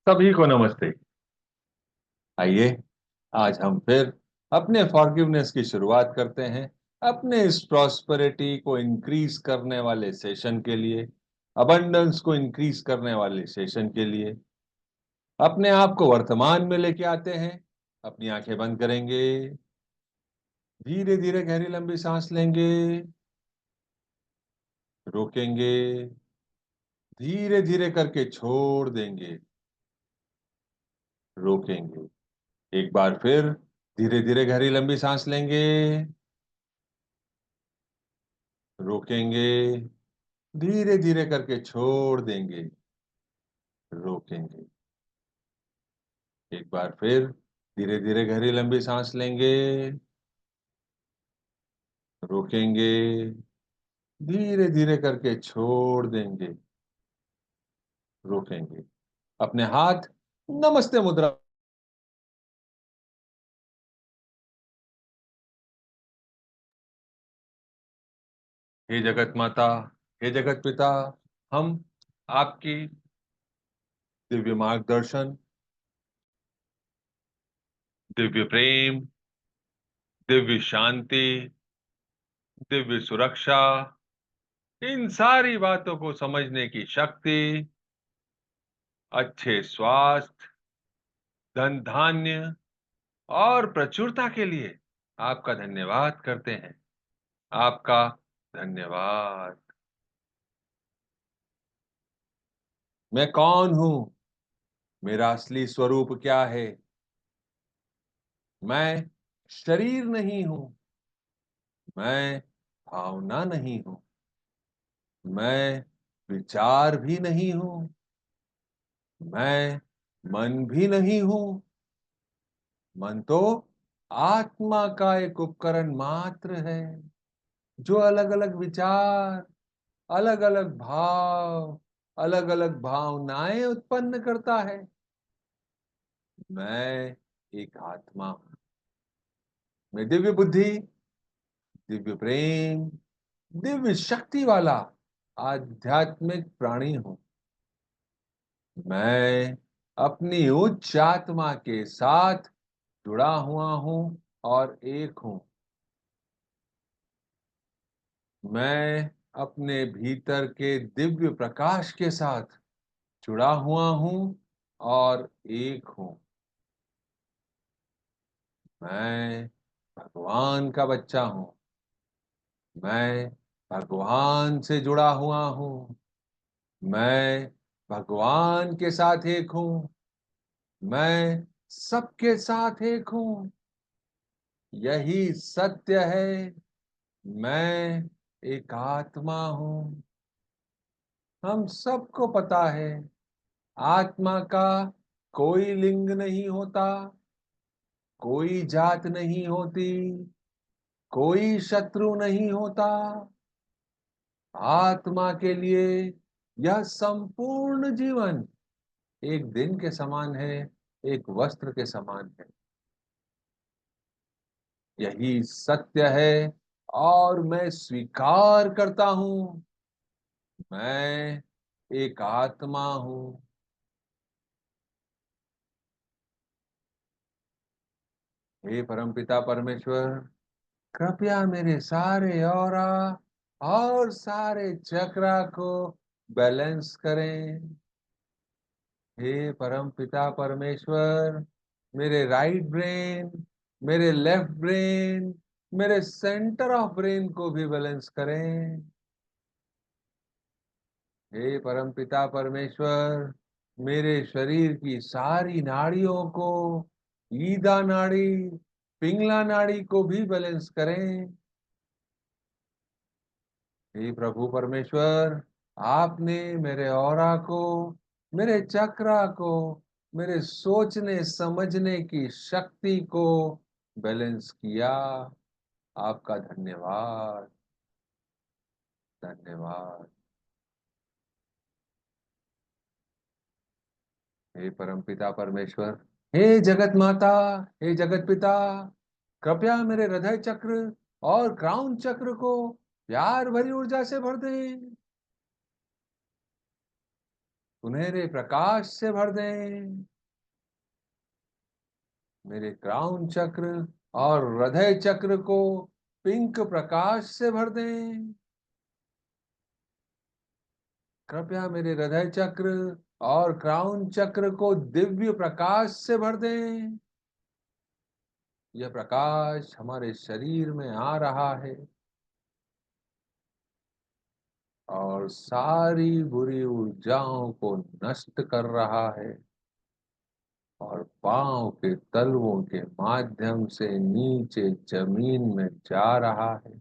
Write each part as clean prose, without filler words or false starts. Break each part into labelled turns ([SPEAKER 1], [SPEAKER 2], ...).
[SPEAKER 1] सभी को नमस्ते। आइए आज हम फिर अपने फॉरगिवनेस की शुरुआत करते हैं अपने इस प्रॉस्पेरिटी को इंक्रीज करने वाले सेशन के लिए, अबंडेंस को इंक्रीज करने वाले सेशन के लिए। अपने आप को वर्तमान में लेके आते हैं। अपनी आंखें बंद करेंगे, धीरे धीरे गहरी लंबी सांस लेंगे, रोकेंगे, धीरे धीरे करके छोड़ देंगे, रोकेंगे। एक बार फिर धीरे धीरे गहरी लंबी सांस लेंगे, रोकेंगे, धीरे धीरे करके छोड़ देंगे, रोकेंगे। एक बार फिर धीरे धीरे गहरी लंबी सांस लेंगे, रोकेंगे, धीरे धीरे करके छोड़ देंगे, रोकेंगे। अपने हाथ नमस्ते मुद्रा। हे जगत माता, हे जगत पिता, हम आपकी दिव्य मार्गदर्शन, दिव्य प्रेम, दिव्य शांति, दिव्य सुरक्षा, इन सारी बातों को समझने की शक्ति, अच्छे स्वास्थ्य, धन धान्य और प्रचुरता के लिए आपका धन्यवाद करते हैं। आपका धन्यवाद। मैं कौन हूं? मेरा असली स्वरूप क्या है? मैं शरीर नहीं हूं। मैं भावना नहीं हूं। मैं विचार भी नहीं हूं। मैं मन भी नहीं हूं। मन तो आत्मा का एक उपकरण मात्र है, जो अलग अलग विचार, अलग अलग भाव, अलग अलग भावनाएं उत्पन्न करता है। मैं एक आत्मा हूं। मैं दिव्य बुद्धि, दिव्य प्रेम, दिव्य शक्ति वाला आध्यात्मिक प्राणी हूं। मैं अपनी उच्च आत्मा के साथ जुड़ा हुआ हूं और एक हूं। मैं अपने भीतर के दिव्य प्रकाश के साथ जुड़ा हुआ हूं और एक हूं। मैं भगवान का बच्चा हूं। मैं भगवान से जुड़ा हुआ हूं। मैं भगवान के साथ एक हूं। मैं सबके साथ एक हूं। यही सत्य है। मैं एक आत्मा हूं। हम सबको पता है, आत्मा का कोई लिंग नहीं होता, कोई जात नहीं होती, कोई शत्रु नहीं होता। आत्मा के लिए यह संपूर्ण जीवन एक दिन के समान है, एक वस्त्र के समान है। यही सत्य है और मैं स्वीकार करता हूं। मैं एक आत्मा हूं। हे परमपिता परमेश्वर, कृपया मेरे सारे ऑरा और सारे चक्रा को बैलेंस करें। हे परम पिता परमेश्वर, मेरे राइट ब्रेन, मेरे लेफ्ट ब्रेन, मेरे सेंटर ऑफ ब्रेन को भी बैलेंस करें। हे परम पिता परमेश्वर, मेरे शरीर की सारी नाड़ियों को, ईदा नाड़ी, पिंगला नाड़ी को भी बैलेंस करें। हे प्रभु परमेश्वर, आपने मेरे ऑरा को, मेरे चक्रा को, मेरे सोचने समझने की शक्ति को बैलेंस किया। आपका धन्यवाद, धन्यवाद। हे परमपिता परमेश्वर, हे जगत माता, हे जगत पिता, कृपया मेरे हृदय चक्र और क्राउन चक्र को प्यार भरी ऊर्जा से भर दें। सुनहरे प्रकाश से भर दें। मेरे क्राउन चक्र और हृदय चक्र को पिंक प्रकाश से भर दें। कृपया मेरे हृदय चक्र और क्राउन चक्र को दिव्य प्रकाश से भर दें। यह प्रकाश हमारे शरीर में आ रहा है और सारी बुरी ऊर्जाओं को नष्ट कर रहा है और पांव के तलवों के माध्यम से नीचे जमीन में जा रहा है।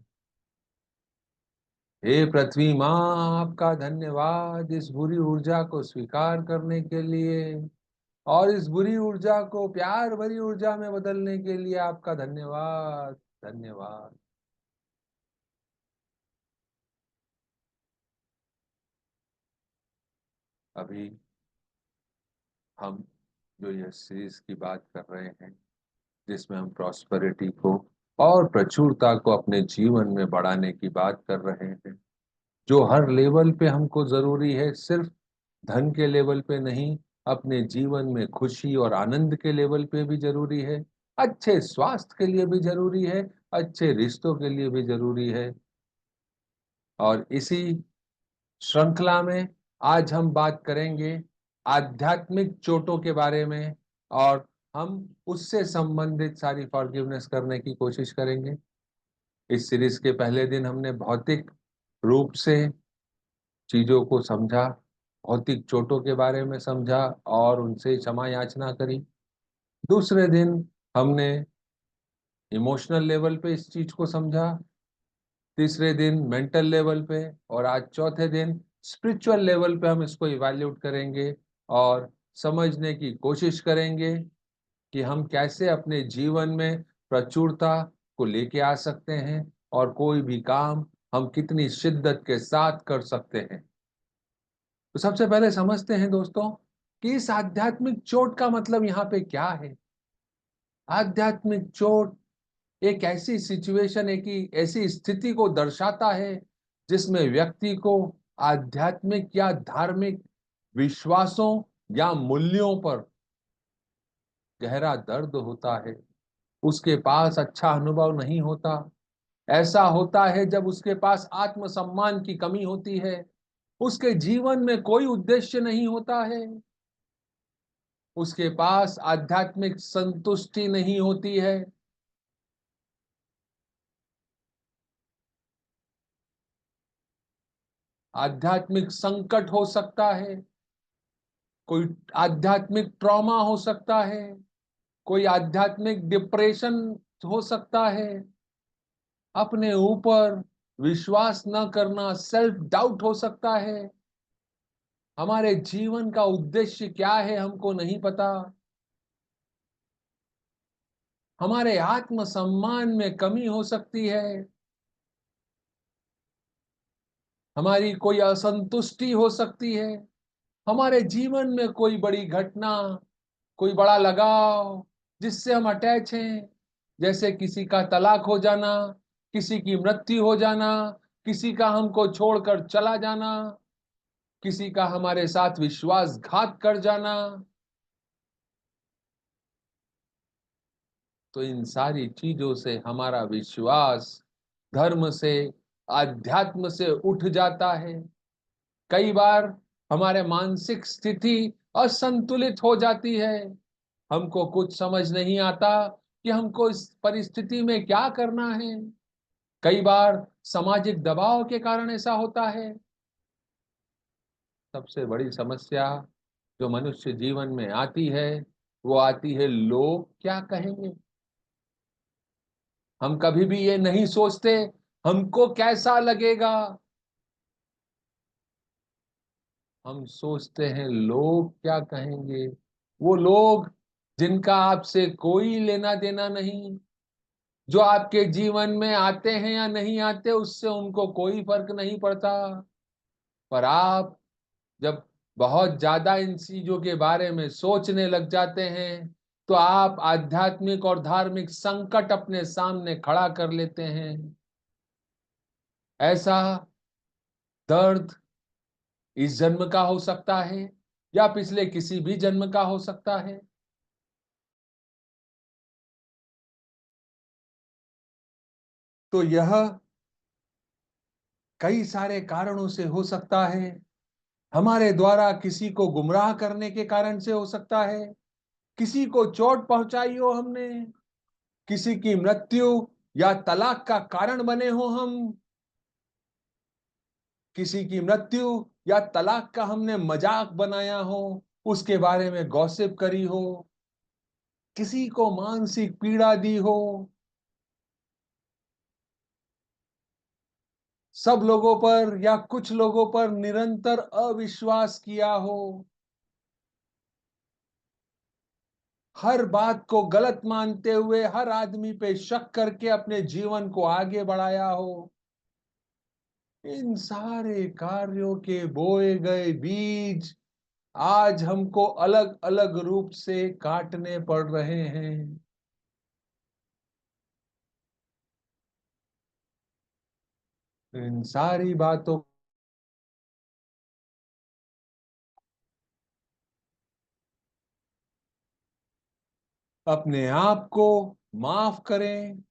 [SPEAKER 1] हे पृथ्वी माँ, आपका धन्यवाद इस बुरी ऊर्जा को स्वीकार करने के लिए और इस बुरी ऊर्जा को प्यार भरी ऊर्जा में बदलने के लिए। आपका धन्यवाद, धन्यवाद। अभी हम जो यह सीरीज की बात कर रहे हैं, जिसमें हम प्रॉस्पेरिटी को और प्रचुरता को अपने जीवन में बढ़ाने की बात कर रहे हैं, जो हर लेवल पे हमको जरूरी है, सिर्फ धन के लेवल पे नहीं, अपने जीवन में खुशी और आनंद के लेवल पे भी जरूरी है, अच्छे स्वास्थ्य के लिए भी जरूरी है, अच्छे रिश्तों के लिए भी जरूरी है। और इसी श्रृंखला में आज हम बात करेंगे आध्यात्मिक चोटों के बारे में और हम उससे संबंधित सारी फॉरगिवनेस करने की कोशिश करेंगे। इस सीरीज के पहले दिन हमने भौतिक रूप से चीजों को समझा, भौतिक चोटों के बारे में समझा और उनसे क्षमा याचना करी। दूसरे दिन हमने इमोशनल लेवल पे इस चीज को समझा, तीसरे दिन मेंटल लेवल पे और आज चौथे दिन स्पिरिचुअल लेवल पे हम इसको इवैल्यूएट करेंगे और समझने की कोशिश करेंगे कि हम कैसे अपने जीवन में प्रचुरता को लेके आ सकते हैं और कोई भी काम हम कितनी शिद्दत के साथ कर सकते हैं। तो सबसे पहले समझते हैं दोस्तों कि इस आध्यात्मिक चोट का मतलब यहाँ पे क्या है। आध्यात्मिक चोट एक ऐसी सिचुएशन है कि ऐसी स्थिति को दर्शाता है जिसमें व्यक्ति को आध्यात्मिक या धार्मिक विश्वासों या मूल्यों पर गहरा दर्द होता है। उसके पास अच्छा अनुभव नहीं होता। ऐसा होता है जब उसके पास आत्मसम्मान की कमी होती है, उसके जीवन में कोई उद्देश्य नहीं होता है, उसके पास आध्यात्मिक संतुष्टि नहीं होती है। आध्यात्मिक संकट हो सकता है, कोई आध्यात्मिक ट्रॉमा हो सकता है, कोई आध्यात्मिक डिप्रेशन हो सकता है, अपने ऊपर विश्वास न करना, सेल्फ डाउट हो सकता है, हमारे जीवन का उद्देश्य क्या है हमको नहीं पता, हमारे आत्मसम्मान में कमी हो सकती है, हमारी कोई असंतुष्टि हो सकती है, हमारे जीवन में कोई बड़ी घटना, कोई बड़ा लगाव जिससे हम अटैच हैं, जैसे किसी का तलाक हो जाना, किसी की मृत्यु हो जाना, किसी का हमको छोड़कर चला जाना, किसी का हमारे साथ विश्वासघात कर जाना। तो इन सारी चीजों से हमारा विश्वास धर्म से, आध्यात्म से उठ जाता है। कई बार हमारे मानसिक स्थिति असंतुलित हो जाती है, हमको कुछ समझ नहीं आता कि हमको इस परिस्थिति में क्या करना है। कई बार सामाजिक दबाव के कारण ऐसा होता है। सबसे बड़ी समस्या जो मनुष्य जीवन में आती है, वो आती है लोग क्या कहेंगे। हम कभी भी ये नहीं सोचते हमको कैसा लगेगा, हम सोचते हैं लोग क्या कहेंगे। वो लोग जिनका आपसे कोई लेना देना नहीं, जो आपके जीवन में आते हैं या नहीं आते उससे उनको कोई फर्क नहीं पड़ता। पर आप जब बहुत ज्यादा इन चीजों के बारे में सोचने लग जाते हैं तो आप आध्यात्मिक और धार्मिक संकट अपने सामने खड़ा कर लेते हैं। ऐसा दर्द इस जन्म का हो सकता है, या पिछले किसी भी जन्म का हो सकता है। तो यह कई सारे कारणों से हो सकता है। हमारे द्वारा किसी को गुमराह करने के कारण से हो सकता है, किसी को चोट पहुंचाई हो हमने, किसी की मृत्यु या तलाक का कारण बने हो हम, किसी की मृत्यु या तलाक का हमने मजाक बनाया हो, उसके बारे में गॉसिप करी हो, किसी को मानसिक पीड़ा दी हो, सब लोगों पर या कुछ लोगों पर निरंतर अविश्वास किया हो, हर बात को गलत मानते हुए हर आदमी पे शक करके अपने जीवन को आगे बढ़ाया हो, इन सारे कार्यों के बोए गए बीज आज हमको अलग अलग रूप से काटने पड़ रहे हैं। इन सारी बातों अपने आप को माफ करें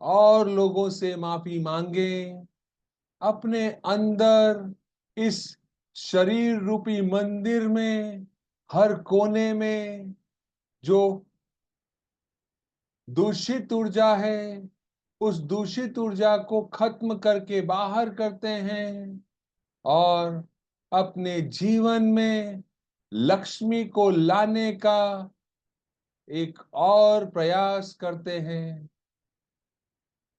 [SPEAKER 1] और लोगों से माफी मांगें। अपने अंदर इस शरीर रूपी मंदिर में हर कोने में जो दूषित ऊर्जा है, उस दूषित ऊर्जा को खत्म करके बाहर करते हैं और अपने जीवन में लक्ष्मी को लाने का एक और प्रयास करते हैं।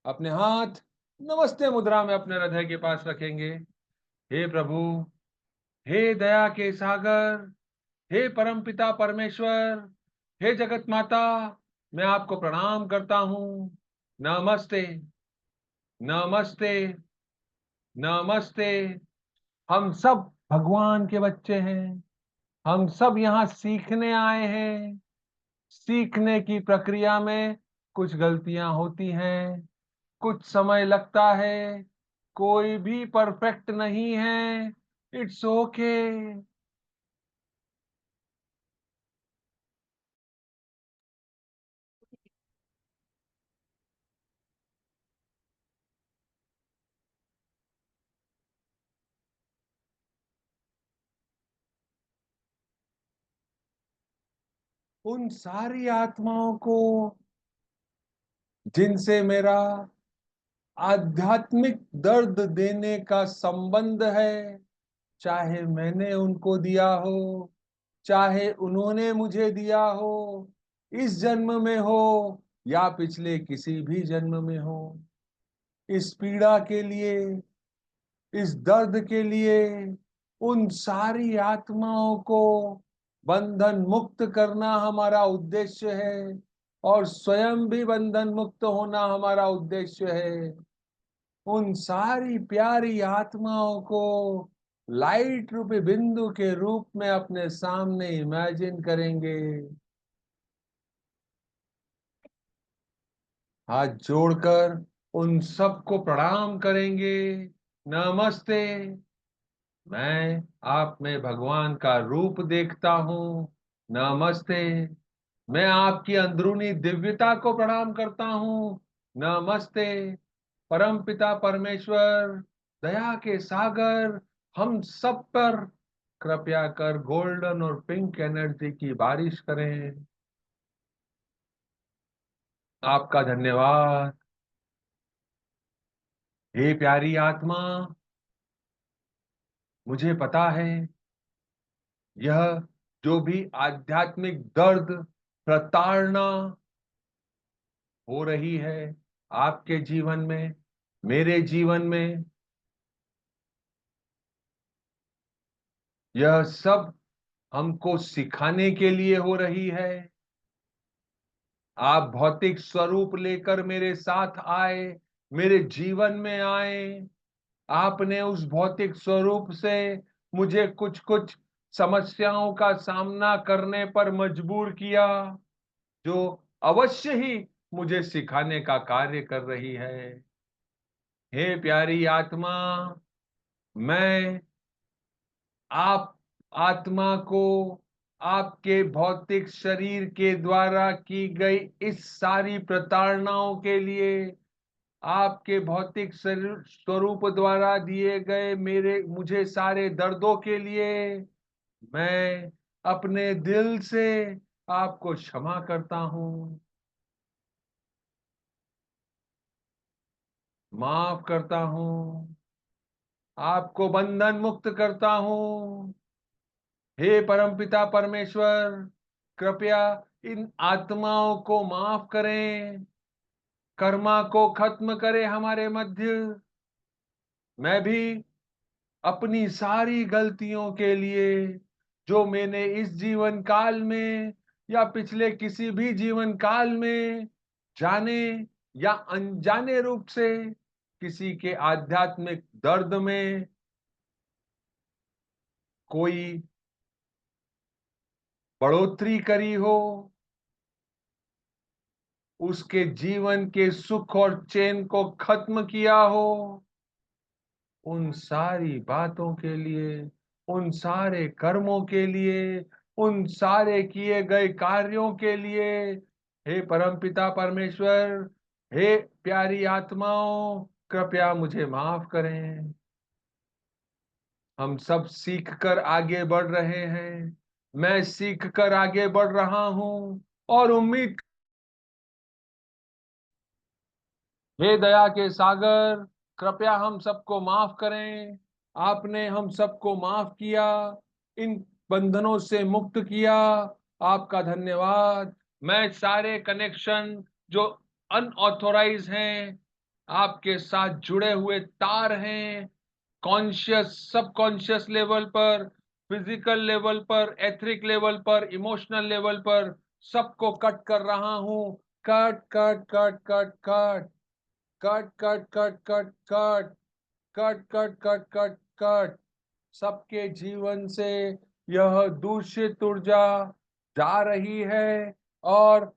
[SPEAKER 1] अपने हाथ नमस्ते मुद्रा में अपने हृदय के पास रखेंगे। हे प्रभु, हे दया के सागर, हे परमपिता परमेश्वर, हे जगत माता, मैं आपको प्रणाम करता हूँ। नमस्ते, नमस्ते, नमस्ते। हम सब भगवान के बच्चे हैं। हम सब यहाँ सीखने आए हैं। सीखने की प्रक्रिया में कुछ गलतियां होती हैं, कुछ समय लगता है, कोई भी परफेक्ट नहीं है। It's okay. उन सारी आत्माओं को जिनसे मेरा आध्यात्मिक दर्द देने का संबंध है, चाहे मैंने उनको दिया हो, चाहे उन्होंने मुझे दिया हो, इस जन्म में हो या पिछले किसी भी जन्म में हो, इस पीड़ा के लिए, इस दर्द के लिए, उन सारी आत्माओं को बंधन मुक्त करना हमारा उद्देश्य है और स्वयं भी बंधन मुक्त होना हमारा उद्देश्य है। उन सारी प्यारी आत्माओं को लाइट रूपी बिंदु के रूप में अपने सामने इमेजिन करेंगे। हाथ जोड़कर उन सबको प्रणाम करेंगे। नमस्ते। मैं आप में भगवान का रूप देखता हूँ। नमस्ते। मैं आपकी अंदरूनी दिव्यता को प्रणाम करता हूँ। नमस्ते। परम पिता परमेश्वर, दया के सागर, हम सब पर कृपया कर गोल्डन और पिंक एनर्जी की बारिश करें। आपका धन्यवाद। हे प्यारी आत्मा, मुझे पता है यह जो भी आध्यात्मिक दर्द, प्रताड़ना हो रही है आपके जीवन में, मेरे जीवन में, यह सब हमको सिखाने के लिए हो रही है। आप भौतिक स्वरूप लेकर मेरे साथ आए, मेरे जीवन में आए। आपने उस भौतिक स्वरूप से मुझे कुछ कुछ समस्याओं का सामना करने पर मजबूर किया, जो अवश्य ही मुझे सिखाने का कार्य कर रही है। हे प्यारी आत्मा, मैं आप आत्मा को आपके भौतिक शरीर के द्वारा की गई इस सारी प्रताड़नाओं के लिए, आपके भौतिक स्वरूप द्वारा दिए गए मुझे सारे दर्दों के लिए मैं अपने दिल से आपको क्षमा करता हूं, माफ करता हूं, आपको बंधन मुक्त करता हूं। हे परमपिता परमेश्वर, कृपया इन आत्माओं को माफ करें, कर्मा को खत्म करें हमारे मध्य। मैं भी अपनी सारी गलतियों के लिए, जो मैंने इस जीवन काल में या पिछले किसी भी जीवन काल में जाने या अनजाने रूप से किसी के आध्यात्मिक दर्द में कोई बढ़ोतरी करी हो, उसके जीवन के सुख और चैन को खत्म किया हो, उन सारी बातों के लिए, उन सारे कर्मों के लिए, उन सारे किए गए कार्यों के लिए, हे परमपिता परमेश्वर, हे प्यारी आत्माओं, कृपया मुझे माफ करें। हम सब सीख कर आगे बढ़ रहे हैं, मैं सीख कर आगे बढ़ रहा हूं और उम्मीद, हे दया के सागर, कृपया हम सबको माफ करें। आपने हम सबको माफ किया, इन बंधनों से मुक्त किया, आपका धन्यवाद। मैं सारे कनेक्शन जो अनऑथोराइज हैं, आपके साथ जुड़े हुए तार हैं, कॉन्शियस सबकॉन्शियस लेवल पर, फिजिकल लेवल पर, एथरिक लेवल पर, इमोशनल लेवल पर, सबको कट कर रहा हूं। Cut cut cut cut cut cut cut cut cut cut cut cut cut cut cut. सबके जीवन से यह दूषित ऊर्जा जा रही है और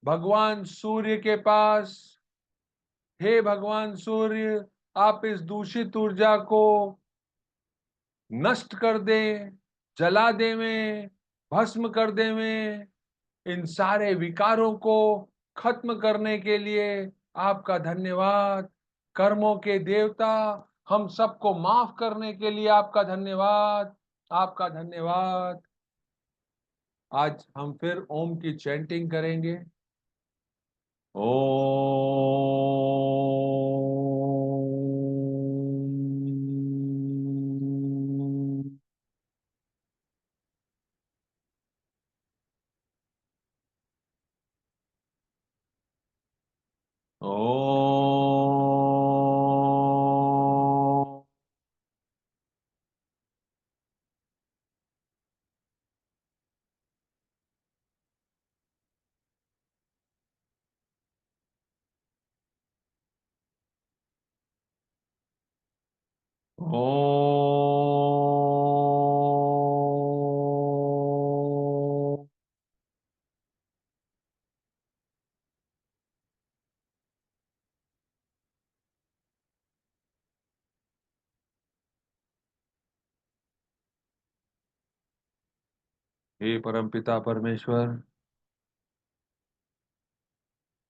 [SPEAKER 1] भगवान सूर्य के पास, हे भगवान सूर्य, आप इस दूषित ऊर्जा को नष्ट कर दें, जला देवें, भस्म कर देवें। इन सारे विकारों को खत्म करने के लिए आपका धन्यवाद। कर्मों के देवता, हम सबको माफ करने के लिए आपका धन्यवाद, आपका धन्यवाद। आज हम फिर ओम की चैंटिंग करेंगे। ओम। ओम। ओम। हे परमपिता परमेश्वर,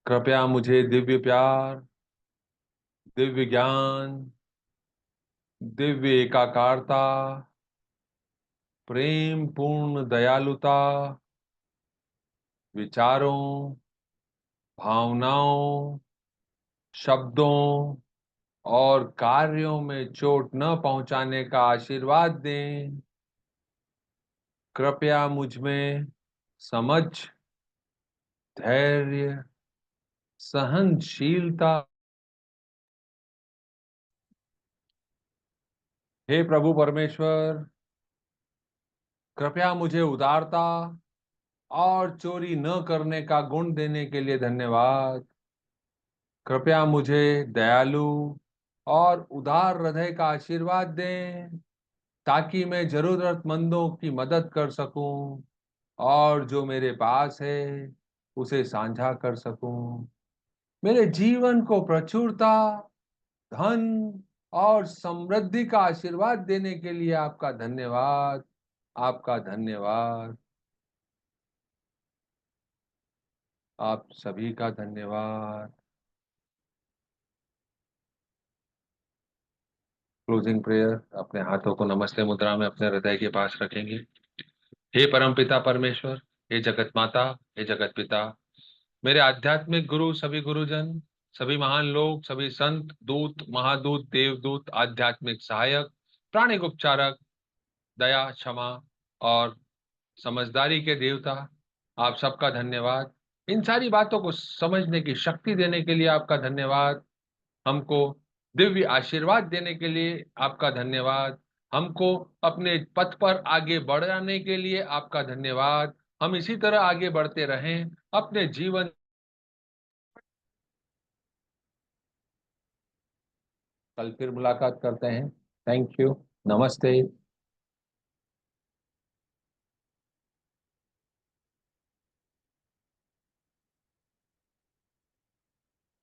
[SPEAKER 1] कृपया मुझे दिव्य प्यार, दिव्य ज्ञान, दिव्य एकाकारता, प्रेम पूर्ण दयालुता, विचारों, भावनाओं, शब्दों और कार्यों में चोट न पहुंचाने का आशीर्वाद दें। कृपया मुझ में समझ, धैर्य, सहनशीलता, हे प्रभु परमेश्वर, कृपया मुझे उदारता और चोरी न करने का गुण देने के लिए धन्यवाद। कृपया मुझे दयालु और उदार हृदय का आशीर्वाद दें, ताकि मैं जरूरतमंदों की मदद कर सकूं और जो मेरे पास है उसे साझा कर सकूं। मेरे जीवन को प्रचुरता, धन और समृद्धि का आशीर्वाद देने के लिए आपका धन्यवाद। आपका धन्यवाद। आप सभी का धन्यवाद। Closing prayer. अपने हाथों को नमस्ते मुद्रा में अपने हृदय के पास रखेंगे। हे परमपिता परमेश्वर, हे जगत माता, हे जगत पिता, मेरे आध्यात्मिक गुरु, सभी गुरुजन, सभी महान लोग, सभी संत, दूत, महादूत, देवदूत, आध्यात्मिक सहायक, प्राणिक उपचारक, दया, क्षमा और समझदारी के देवता, आप सबका धन्यवाद। इन सारी बातों को समझने की शक्ति देने के लिए आपका धन्यवाद। हमको दिव्य आशीर्वाद देने के लिए आपका धन्यवाद। हमको अपने पथ पर आगे बढ़ाने के लिए आपका धन्यवाद। हम इसी तरह आगे बढ़ते रहें अपने जीवन। कल फिर मुलाकात करते हैं। Thank you. नमस्ते।